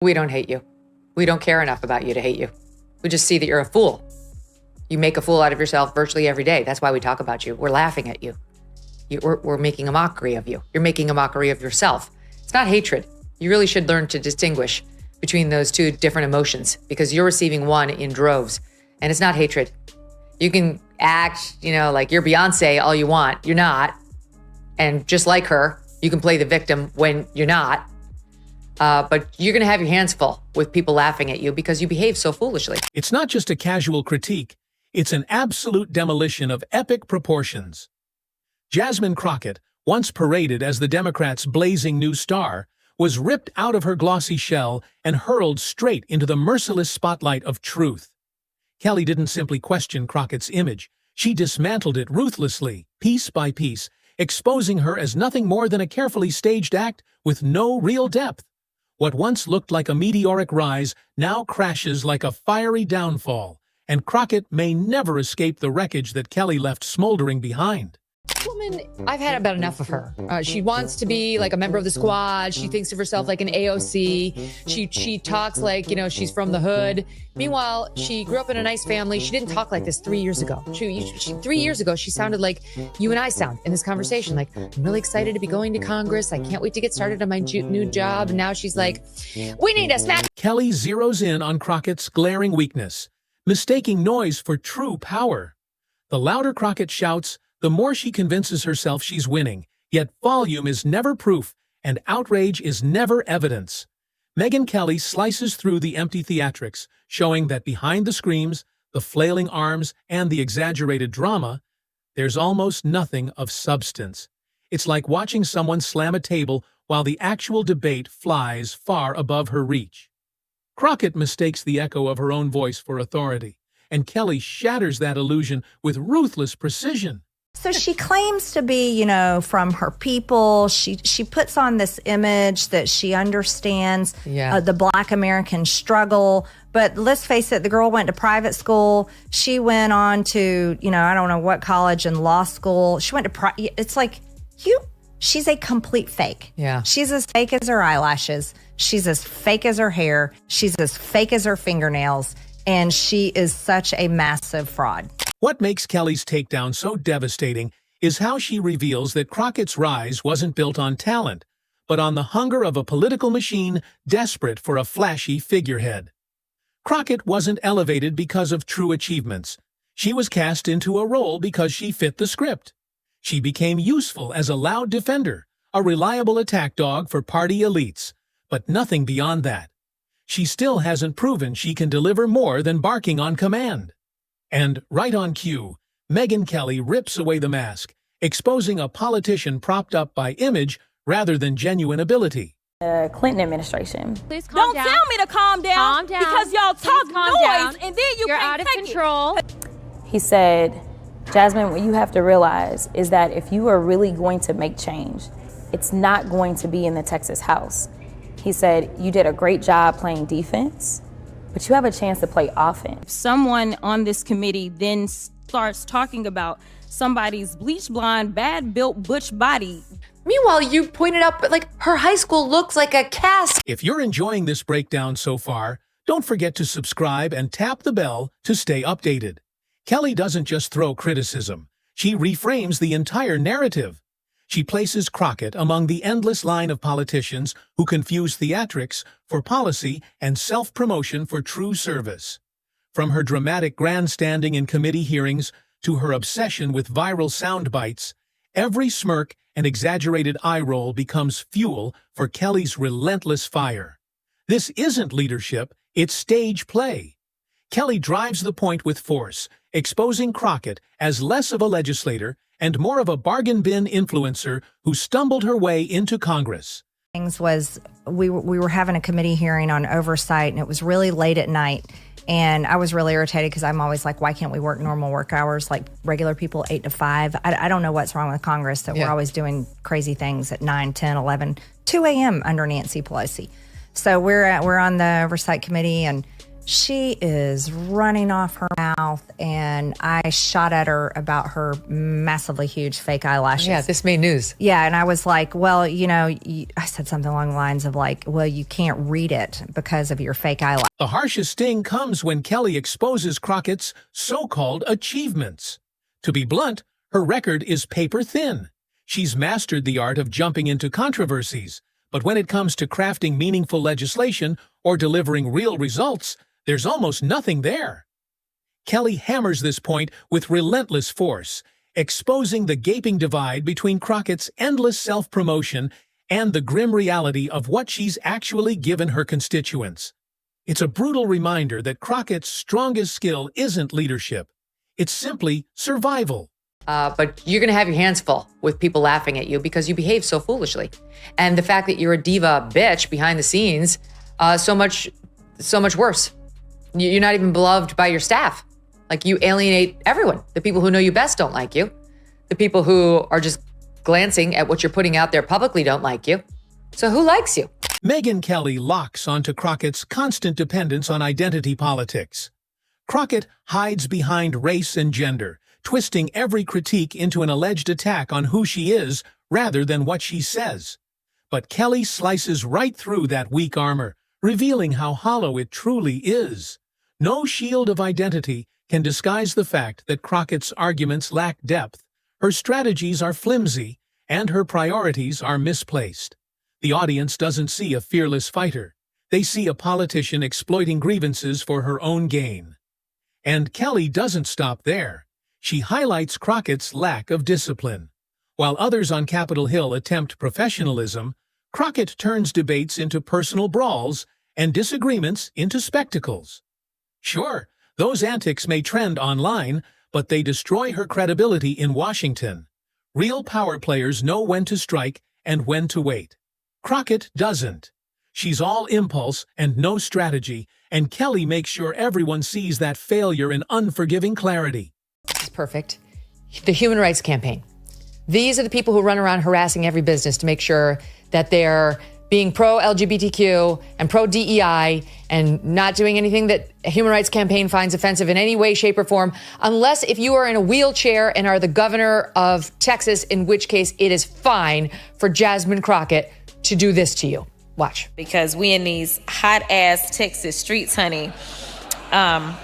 We don't hate you. We don't care enough about you to hate you. We just see that you're a fool. You make a fool out of yourself virtually every day. That's why we talk about you. We're laughing at you. We're making a mockery of you. You're making a mockery of yourself. It's not hatred. You really should learn to distinguish between those two different emotions because you're receiving one in droves, and it's not hatred. You can act, like you're Beyonce all you want. You're not. And just like her, you can play the victim when you're not. But you're going to have your hands full with people laughing at you because you behave so foolishly. It's not just a casual critique. It's an absolute demolition of epic proportions. Jasmine Crockett, once paraded as the Democrats' blazing new star, was ripped out of her glossy shell and hurled straight into the merciless spotlight of truth. Kelly didn't simply question Crockett's image. She dismantled it ruthlessly, piece by piece, exposing her as nothing more than a carefully staged act with no real depth. What once looked like a meteoric rise now crashes like a fiery downfall, and Crockett may never escape the wreckage that Kelly left smoldering behind. Woman, I've had about enough of her. She wants to be like a member of the squad. She thinks of herself like an AOC. She talks like, she's from the hood. Meanwhile, she grew up in a nice family. She didn't talk like this 3 years ago. 3 years ago, she sounded like you and I sound in this conversation. Like, I'm really excited to be going to Congress. I can't wait to get started on my new job. And now she's like, we need to smack. Kelly zeroes in on Crockett's glaring weakness, mistaking noise for true power. The louder Crockett shouts, the more she convinces herself she's winning, yet volume is never proof and outrage is never evidence. Megyn Kelly slices through the empty theatrics, showing that behind the screams, the flailing arms, and the exaggerated drama, there's almost nothing of substance. It's like watching someone slam a table while the actual debate flies far above her reach. Crockett mistakes the echo of her own voice for authority, and Kelly shatters that illusion with ruthless precision. So she claims to be, from her people. She puts on this image that she understands the Black American struggle. But let's face it, the girl went to private school. She went on to, I don't know what college and law school. She went to, it's like, she's a complete fake. Yeah. She's as fake as her eyelashes. She's as fake as her hair. She's as fake as her fingernails. And she is such a massive fraud. What makes Kelly's takedown so devastating is how she reveals that Crockett's rise wasn't built on talent, but on the hunger of a political machine desperate for a flashy figurehead. Crockett wasn't elevated because of true achievements. She was cast into a role because she fit the script. She became useful as a loud defender, a reliable attack dog for party elites, but nothing beyond that. She still hasn't proven she can deliver more than barking on command. And, right on cue, Megyn Kelly rips away the mask, exposing a politician propped up by image rather than genuine ability. The Clinton administration. Please calm down. Don't tell me to calm down. Calm down. Because y'all talk noise and then You're can't out of take control. He said, Jasmine, what you have to realize is that if you are really going to make change, it's not going to be in the Texas House. He said, you did a great job playing defense, but you have a chance to play offense. If someone on this committee then starts talking about somebody's bleach blonde, bad-built butch body. Meanwhile, you pointed out, her high school looks like a cast. If you're enjoying this breakdown so far, don't forget to subscribe and tap the bell to stay updated. Kelly doesn't just throw criticism. She reframes the entire narrative. She places Crockett among the endless line of politicians who confuse theatrics for policy and self-promotion for true service. From her dramatic grandstanding in committee hearings to her obsession with viral sound bites, every smirk and exaggerated eye roll becomes fuel for Kelly's relentless fire. This isn't leadership, it's stage play. Kelly drives the point with force, exposing Crockett as less of a legislator and more of a bargain bin influencer who stumbled her way into Congress. We were having a committee hearing on oversight, and it was really late at night. And I was really irritated because I'm always like, why can't we work normal work hours like regular people, 8 to 5? I don't know what's wrong with Congress that we're always doing crazy things at 9, 10, 11, 2 a.m. under Nancy Pelosi. So we're on the oversight committee, and She is running off her mouth, and I shot at her about her massively huge fake eyelashes. Yeah, this made news. Yeah, and I was like, well, you know, I said something along the lines of like, well, you can't read it because of your fake eyelashes. The harshest sting comes when Kelly exposes Crockett's so-called achievements. To be blunt, her record is paper thin. She's mastered the art of jumping into controversies, but when it comes to crafting meaningful legislation or delivering real results, there's almost nothing there. Kelly hammers this point with relentless force, exposing the gaping divide between Crockett's endless self-promotion and the grim reality of what she's actually given her constituents. It's a brutal reminder that Crockett's strongest skill isn't leadership. It's simply survival. But you're going to have your hands full with people laughing at you because you behave so foolishly. And the fact that you're a diva bitch behind the scenes, so much worse. You're not even beloved by your staff. Like, you alienate everyone. The people who know you best don't like you. The people who are just glancing at what you're putting out there publicly don't like you. So who likes you? Megyn Kelly locks onto Crockett's constant dependence on identity politics. Crockett hides behind race and gender, twisting every critique into an alleged attack on who she is rather than what she says. But Kelly slices right through that weak armor, revealing how hollow it truly is. No shield of identity can disguise the fact that Crockett's arguments lack depth, her strategies are flimsy, and her priorities are misplaced. The audience doesn't see a fearless fighter. They see a politician exploiting grievances for her own gain. And Kelly doesn't stop there. She highlights Crockett's lack of discipline. While others on Capitol Hill attempt professionalism, Crockett turns debates into personal brawls and disagreements into spectacles. Sure, those antics may trend online, but they destroy her credibility in Washington. Real power players know when to strike and when to wait. Crockett doesn't. She's all impulse and no strategy, and Kelly makes sure everyone sees that failure in unforgiving clarity. It's perfect. The Human Rights Campaign. These are the people who run around harassing every business to make sure that they're being pro-LGBTQ and pro-DEI and not doing anything that a Human Rights Campaign finds offensive in any way, shape, or form, unless if you are in a wheelchair and are the governor of Texas, in which case it is fine for Jasmine Crockett to do this to you. Watch. Because we in these hot-ass Texas streets, honey. Y'all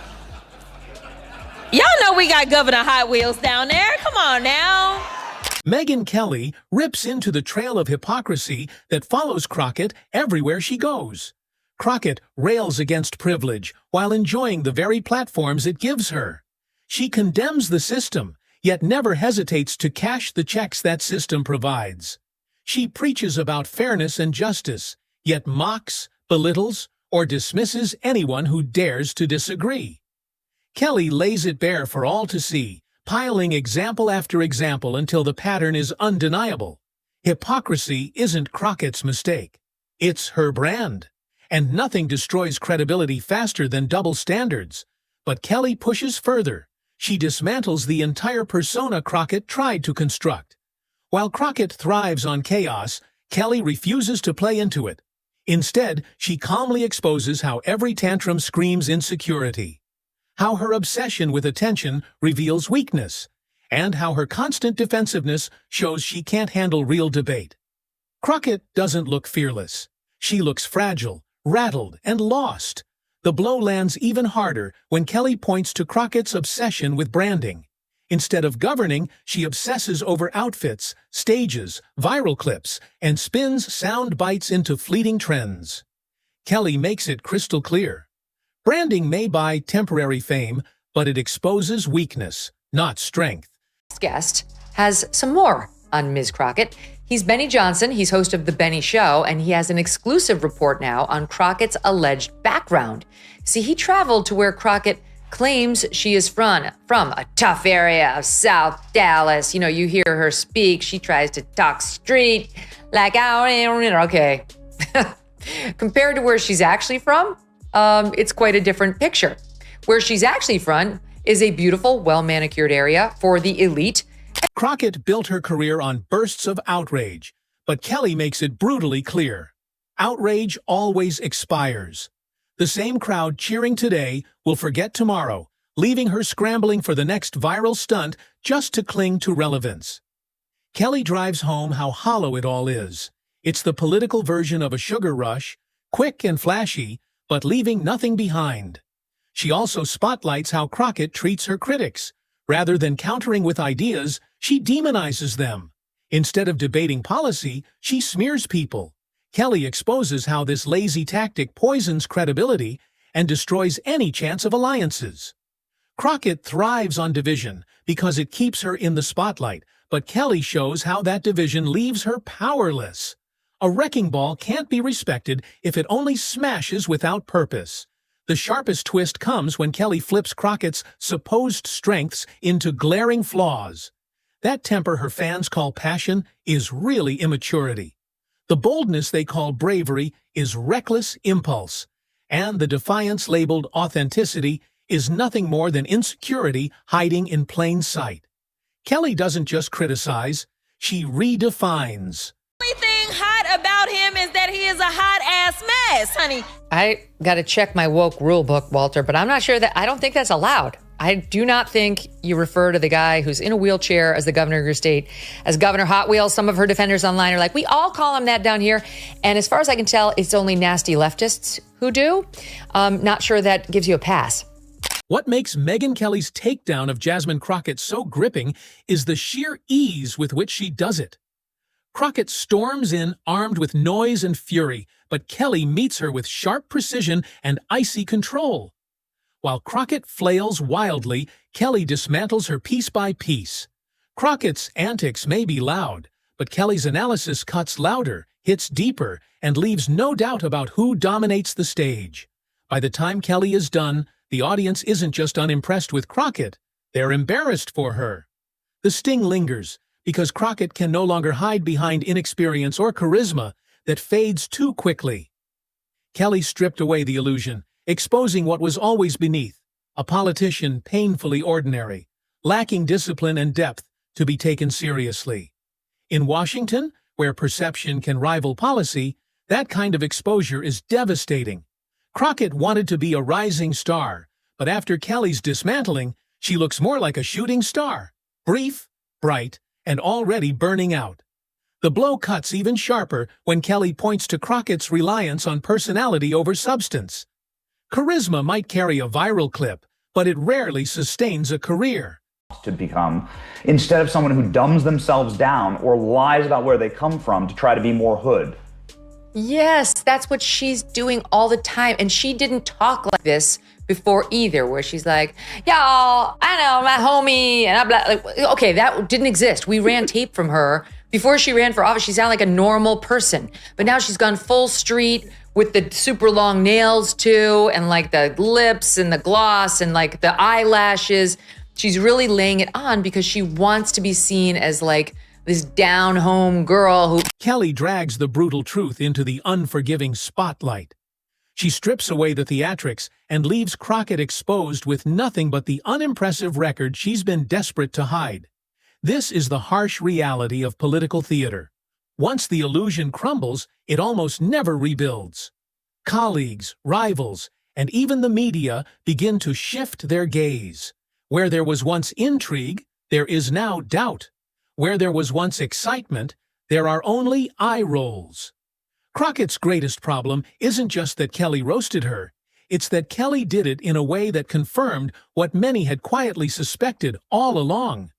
know we got Governor Hot Wheels down there. Come on now. Megyn Kelly rips into the trail of hypocrisy that follows Crockett everywhere she goes. Crockett rails against privilege while enjoying the very platforms it gives her. She condemns the system, yet never hesitates to cash the checks that system provides. She preaches about fairness and justice, yet mocks, belittles, or dismisses anyone who dares to disagree. Kelly lays it bare for all to see, piling example after example until the pattern is undeniable. Hypocrisy isn't Crockett's mistake. It's her brand. And nothing destroys credibility faster than double standards. But Kelly pushes further. She dismantles the entire persona Crockett tried to construct. While Crockett thrives on chaos, Kelly refuses to play into it. Instead, she calmly exposes how every tantrum screams insecurity, how her obsession with attention reveals weakness, and how her constant defensiveness shows she can't handle real debate. Crockett doesn't look fearless. She looks fragile, rattled, and lost. The blow lands even harder when Kelly points to Crockett's obsession with branding. Instead of governing, she obsesses over outfits, stages, viral clips, and spins sound bites into fleeting trends. Kelly makes it crystal clear. Branding may buy temporary fame, but it exposes weakness, not strength. This guest has some more on Ms. Crockett. He's Benny Johnson. He's host of The Benny Show, and he has an exclusive report now on Crockett's alleged background. See, he traveled to where Crockett claims she is from a tough area of South Dallas. You know, you hear her speak. She tries to talk street like, okay. Compared to where she's actually from, it's quite a different picture. Where she's actually from is a beautiful, well-manicured area for the elite. Crockett built her career on bursts of outrage, but Kelly makes it brutally clear. Outrage always expires. The same crowd cheering today will forget tomorrow, leaving her scrambling for the next viral stunt just to cling to relevance. Kelly drives home how hollow it all is. It's the political version of a sugar rush, quick and flashy, but leaving nothing behind. She also spotlights how Crockett treats her critics. Rather than countering with ideas, she demonizes them. Instead of debating policy, she smears people. Kelly exposes how this lazy tactic poisons credibility and destroys any chance of alliances. Crockett thrives on division because it keeps her in the spotlight, but Kelly shows how that division leaves her powerless. A wrecking ball can't be respected if it only smashes without purpose. The sharpest twist comes when Kelly flips Crockett's supposed strengths into glaring flaws. That temper her fans call passion is really immaturity. The boldness they call bravery is reckless impulse. And the defiance labeled authenticity is nothing more than insecurity hiding in plain sight. Kelly doesn't just criticize, she redefines. The only thing hot about him is that he is a hot-ass mess, honey. I got to check my woke rule book, Walter, but I'm not sure I don't think that's allowed. I do not think you refer to the guy who's in a wheelchair as the governor of your state as Governor Hot Wheels. Some of her defenders online are like, we all call him that down here. And as far as I can tell, it's only nasty leftists who do. Not sure that gives you a pass. What makes Megyn Kelly's takedown of Jasmine Crockett so gripping is the sheer ease with which she does it. Crockett storms in armed with noise and fury, but Kelly meets her with sharp precision and icy control. While Crockett flails wildly, Kelly dismantles her piece by piece. Crockett's antics may be loud, but Kelly's analysis cuts louder, hits deeper, and leaves no doubt about who dominates the stage. By the time Kelly is done, the audience isn't just unimpressed with Crockett, they're embarrassed for her. The sting lingers, because Crockett can no longer hide behind inexperience or charisma that fades too quickly. Kelly stripped away the illusion, exposing what was always beneath, a politician painfully ordinary, lacking discipline and depth to be taken seriously. In Washington, where perception can rival policy, that kind of exposure is devastating. Crockett wanted to be a rising star, but after Kelly's dismantling, she looks more like a shooting star, brief, bright, and already burning out. The blow cuts even sharper when Kelly points to Crockett's reliance on personality over substance. Charisma might carry a viral clip, but it rarely sustains a career. To become, instead of someone who dumbs themselves down or lies about where they come from to try to be more hood. Yes, that's what she's doing all the time. And she didn't talk like this before either, where she's like, y'all, I know, my homie, and I'm like, okay, that didn't exist. We ran tape from her. Before she ran for office, she sounded like a normal person. But now she's gone full street with the super long nails too, and like the lips and the gloss and like the eyelashes. She's really laying it on because she wants to be seen as like this down-home girl who... Kelly drags the brutal truth into the unforgiving spotlight. She strips away the theatrics and leaves Crockett exposed with nothing but the unimpressive record she's been desperate to hide. This is the harsh reality of political theater. Once the illusion crumbles, it almost never rebuilds. Colleagues, rivals, and even the media begin to shift their gaze. Where there was once intrigue, there is now doubt. Where there was once excitement, there are only eye rolls. Crockett's greatest problem isn't just that Kelly roasted her. It's that Kelly did it in a way that confirmed what many had quietly suspected all along.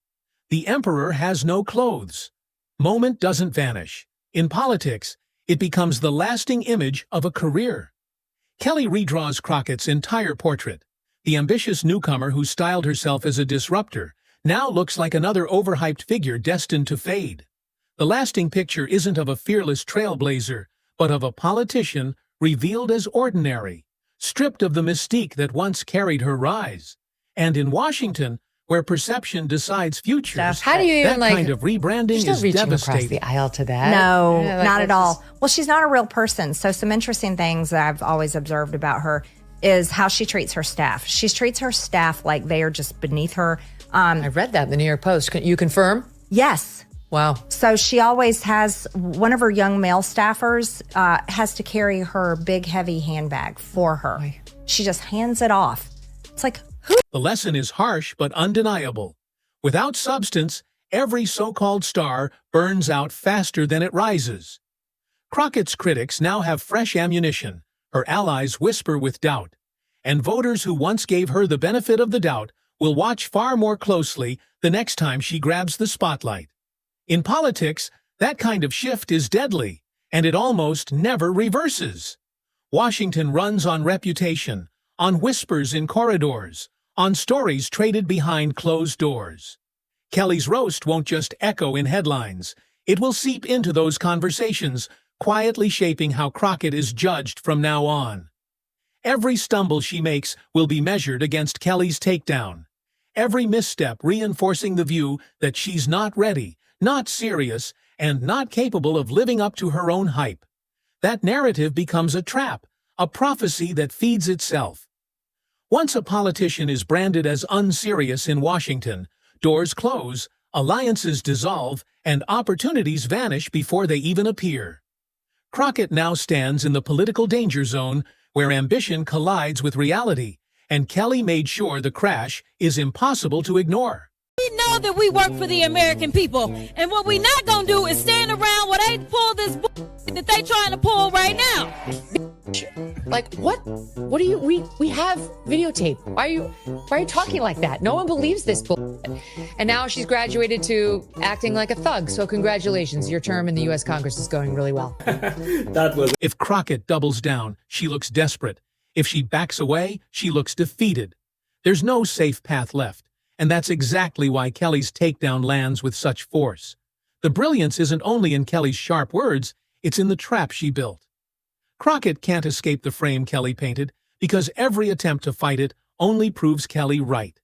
The emperor has no clothes. Moment doesn't vanish. In politics, it becomes the lasting image of a career. Kelly redraws Crockett's entire portrait. The ambitious newcomer who styled herself as a disruptor now looks like another overhyped figure destined to fade. The lasting picture isn't of a fearless trailblazer, but of a politician revealed as ordinary, stripped of the mystique that once carried her rise. And in Washington, where perception decides futures, how do you even, that kind of rebranding is reaching devastating. Across the aisle to that. No, Yeah, like, not at all. just- Well, she's not a real person. So some interesting things that I've always observed about her is how she treats her staff. She treats her staff like they are just beneath her. I read that in the New York Post. Can you confirm? Yes. Wow. So she always has, one of her young male staffers has to carry her big, heavy handbag for her. She just hands it off. It's like, who? The lesson is harsh but undeniable. Without substance, every so-called star burns out faster than it rises. Crockett's critics now have fresh ammunition. Her allies whisper with doubt. And voters who once gave her the benefit of the doubt will watch far more closely the next time she grabs the spotlight. In politics, that kind of shift is deadly, and it almost never reverses. Washington runs on reputation, on whispers in corridors, on stories traded behind closed doors. Kelly's roast won't just echo in headlines. It will seep into those conversations, quietly shaping how Crockett is judged from now on. Every stumble she makes will be measured against Kelly's takedown. Every misstep reinforcing the view that she's not ready, not serious, and not capable of living up to her own hype. That narrative becomes a trap, a prophecy that feeds itself. Once a politician is branded as unserious in Washington, doors close, alliances dissolve, and opportunities vanish before they even appear. Crockett now stands in the political danger zone where ambition collides with reality, and Kelly made sure the crash is impossible to ignore. We know that we work for the American people, and what we not gonna do is stand around while they pull this that they trying to pull right now. Like, what do you, we have videotape. Why are you talking like that? No one believes this bullshit. And now she's graduated to acting like a thug. So congratulations, your term in the U.S. Congress is going really well. If Crockett doubles down, she looks desperate. If she backs away, she looks defeated. There's no safe path left. And that's exactly why Kelly's takedown lands with such force. The brilliance isn't only in Kelly's sharp words, it's in the trap she built. Crockett can't escape the frame Kelly painted because every attempt to fight it only proves Kelly right.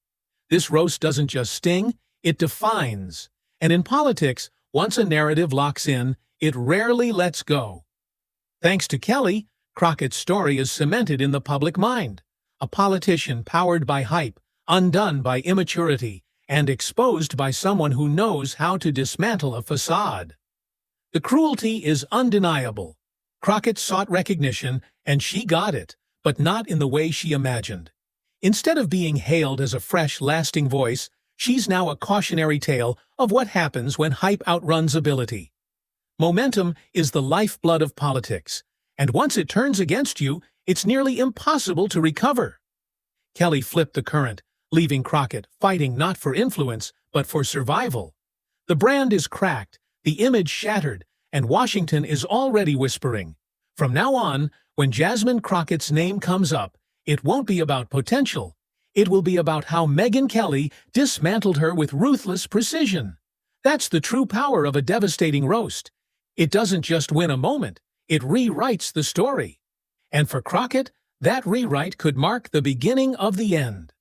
This roast doesn't just sting, it defines. And in politics, once a narrative locks in, it rarely lets go. Thanks to Kelly, Crockett's story is cemented in the public mind. A politician powered by hype, undone by immaturity, and exposed by someone who knows how to dismantle a facade. The cruelty is undeniable. Crockett sought recognition, and she got it, but not in the way she imagined. Instead of being hailed as a fresh, lasting voice, she's now a cautionary tale of what happens when hype outruns ability. Momentum is the lifeblood of politics, and once it turns against you, it's nearly impossible to recover. Kelly flipped the current, leaving Crockett fighting not for influence, but for survival. The brand is cracked, the image shattered, and Washington is already whispering. From now on, when Jasmine Crockett's name comes up, it won't be about potential. It will be about how Megyn Kelly dismantled her with ruthless precision. That's the true power of a devastating roast. It doesn't just win a moment, it rewrites the story. And for Crockett, that rewrite could mark the beginning of the end.